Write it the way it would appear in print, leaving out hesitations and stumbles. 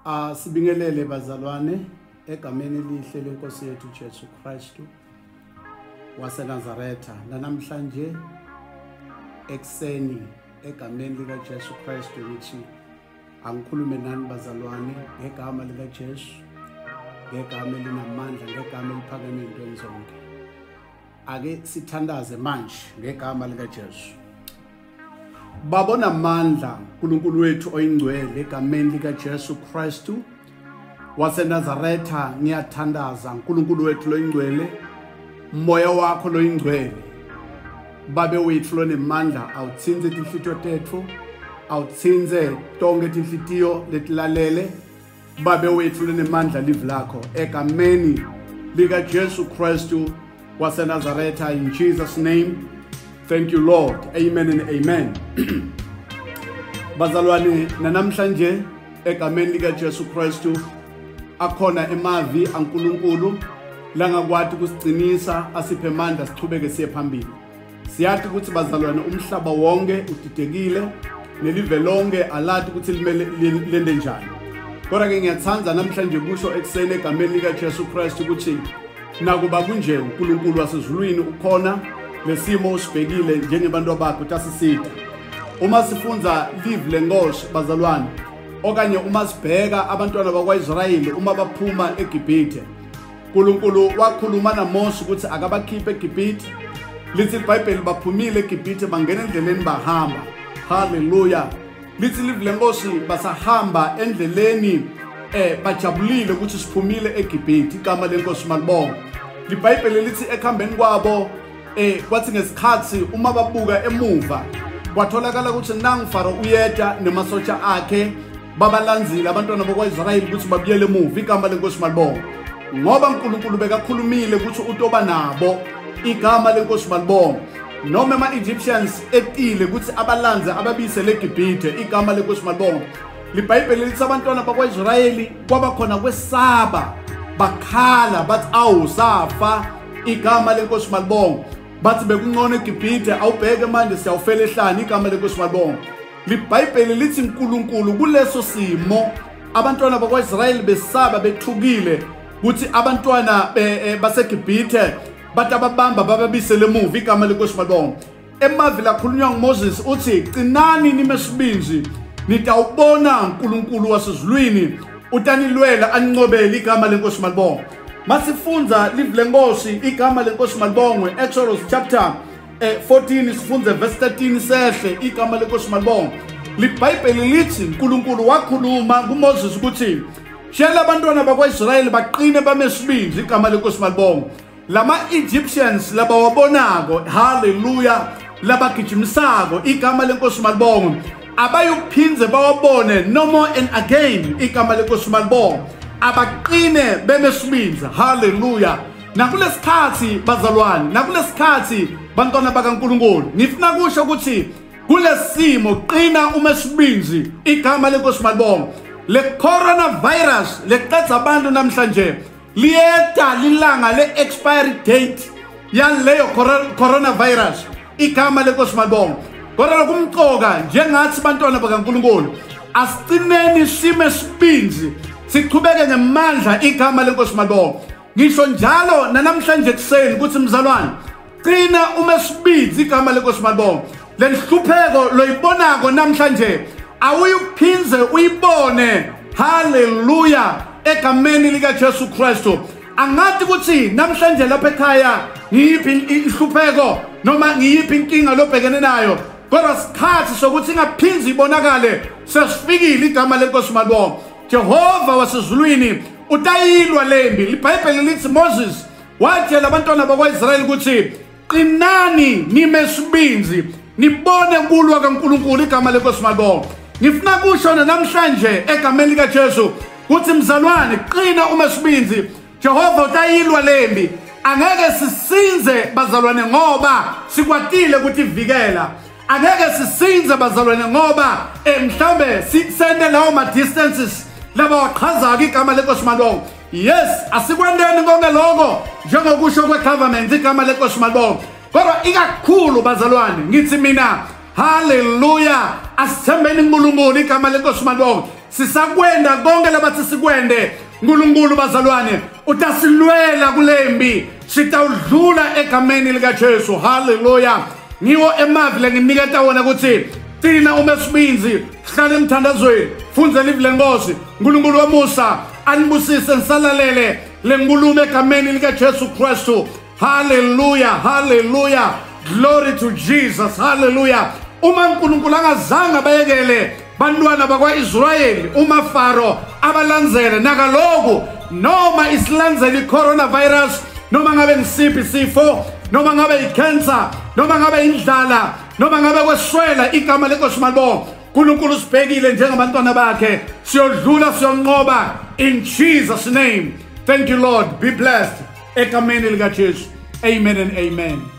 Sibingelele bazalwane egameni elihle lenkosi yethu Jesu Kristu waseNazaretha. Namhlanje ekseni egameni lika Jesu Kristu ngithi angikhulume nani bazalwane ngegama lika Jesu, ngegama elinamandla, ngegama eliphakeme ezintweni zonke. Ake sithandaze manje ngegama lika Jesu. Babona amandla uNkulunkulu wethu oyingcwele egameni lika Jesu Kristu waseNazaretha. Ngiyathandaza uNkulunkulu wethu loyingcwele, moya wakho loyingcwele, babe wethu lonemandla awutsinze tinhlitiyo tethu, awutsinze tonke tinhlitiyo letilalele, babe wethu lonemandla live lakho egameni lika Jesu Kristu waseNazaretha, in Jesus name. Thank you Lord. Amen and amen. Bazalwane, namhlanje egameni lika Jesu Kristu akhona emavi aNkulunkulu langakwati kusicinisa asiphe amandla sichubeke siye phambili. Siyathi ukuthi bazalwane umhlaba wonke udidekile nelive lonke alathi ukuthi limele lende njani. Kodwa ke ngiyathanza namhlanje kusho ekseni egameni lika Jesu Kristu ukuthi nakuba kunje uNkulunkulu wasezulwini ukhona, lesimo usibhekile njengebantu bakho tasisida. Uma sifunza live lenkosi bazalwane, okanye uma sibheka abantwana bakwaIsrayeli uma baphuma eGibhithe, uNkulunkulu wakhuluma naMose ukuthi akabakhiphe eGibhithe. Lithi iBhayibheli baphumile eGibhithe bangena endleleni bahamba. Hallelujah. Lithi live lenkosi basahamba endleleni bajabulile ukuthi siphumile eGibhithe. Igama lenkosi malibonga. iBhayibheli lithi ekhambeni kwabo kwathi ngesikhathi uma babuka emuva kwatholakala ukuthi nangu-Faro uyeda nemasotsha akhe babalanzile abantwana bakwaIsrayeli ukuthi babuyele emuva. Igama lenkosi malibonga. Ngoba uNkulunkulu bekakhulumile ukuthi utoba nabo. Igama lenkosi malibonga. Noma ama-Egyptians etile ukuthi abalanze ababise leGibhithe. Igama lenkosi malibonga. iBhayibheli lithi abantwana bakwaIsrayeli kwabakhona kwesaba, bakhala bathi awu safa. Igama lenkosi malibonga. Bathi bekungcono eGibhithe, awubheke manje siyawufela ehlani. Igama lenkosi malibonga. iBhayibheli lithi uNkulunkulu kuleso simo abantwana bakwaIsrayeli besaba bethukile ukuthi abantwana baseGibhithe bathi ababamba bababisele emuva. Igama lenkosi malibonga. Emavi lakhulunywa nguMoses uthi qinani nimesibinzi nitawubona uNkulunkulu wasezulwini utanilwela anicobele. Igama lenkosi malibonga. Masifunza live lenkosi igama lenkosi malibongwe Exodus chapter 14 sifunze verse 13 sehle. Igama lenkosi malibongwe. iBhayibheli lithi uNkulunkulu wakhuluma kuMoses ukuthi shela abantwana bakwaIsrayeli baqine bamesibinzi. Igama lenkosi malibongwe. Lama Egyptians laba wabonako, hallelujah, labagijimisako. Igama lenkosi malibongwe. Abayuphinze bawabone no more and again. Igama lenkosi malibongwe. Abaqine bemesibinza. Hallelujah. Nakulesikhathi bazalwane, nakulesikhathi bantwana bakaNkulunkulu, ngifuna kusho ukuthi kulesimo qina umesibinzi. Igama lenkosi malibonga. Le coronavirus leqedza abantu namhlanje liyeda lilanga le expiry date yaleyo coronavirus. Igama lenkosi malibonga. Kodwa kumqoka njengathi bantwana bakaNkulunkulu asicineni sime sibinzi siqhubeke ngemandla. Igama lenkosi malibonga. Ngisho njalo namhlanje ekseni ukuthi mzalwane qina umesibinzi. Igama lenkosi malibonga. Lenhlupheko loyibonako namhlanje awuyuphinze uyibone. Hallelujah. Egameni lika Jesu Kristu. Angathi ukuthi namhlanje lapha ekhaya ngiyiphi ihlupheko noma ngiyiphi inkinga lobhekene nayo, kodwa sikhathi sokuthi ingaphinzi ibonakale sesifikile. Igama lenkosi malibonga. Jehova wasezulwini utayilwa lembi. iBhayibheli lithi Moses watshela abantwana bakwaIsrayeli ukuthi qinani nimesibinzi nibone kulwa kaNkulunkulu. Igama lenkosi malibonga. Ngifuna kusho namhlanje egameni lika Jesu ukuthi mzalwane qina umesibinzi. Jehova utayilwa lembi. Angeke sisinze bazalwane ngoba sikwatile ukuthi vikela. Angeke sisinze bazalwane ngoba mhlambe sisende lawo ma distances laba waqhaza igama lenkosi malibonga. Yes, asikwendeni konke lokho njengokusho kwegovernment. Igama lenkosi malibonga. Kodwa ikakhulu bazalwane ngithi mina hallelujah asithembeni uNkulunkulu. Igama lenkosi malibonga. sisakwenda konke labathi sikwende uNkulunkulu bazalwane utasilwela kulembi sitawudlula egameni lika Jesu. Hallelujah. Ngiwo emavi lenginiketa wona ukuthi thina umesibinzi hlala emthandazweni funze live lenkosi uNkulunkulu wamusa anibusise nisalalele lenkulumo egameni lika Jesu Kristu. Hallelujah, hallelujah, glory to Jesus. Hallelujah. Uma uNkulunkulu angazange bayekele bantwana bakwa-Israyeli uMafaro abalandzele nakaloku noma isilandzele i-coronavirus noma ngabe ngisiphi isifo noma ngabe i-cancer noma ngabe indlala noma ngabe kweswela igama lenkosi malibonga uNkulunkulu sibhekile njengabantwana bakhe siyodlula siyonqoba in Jesus name. Thank you Lord. Be blessed egameni lika Jesu. Amen and amen.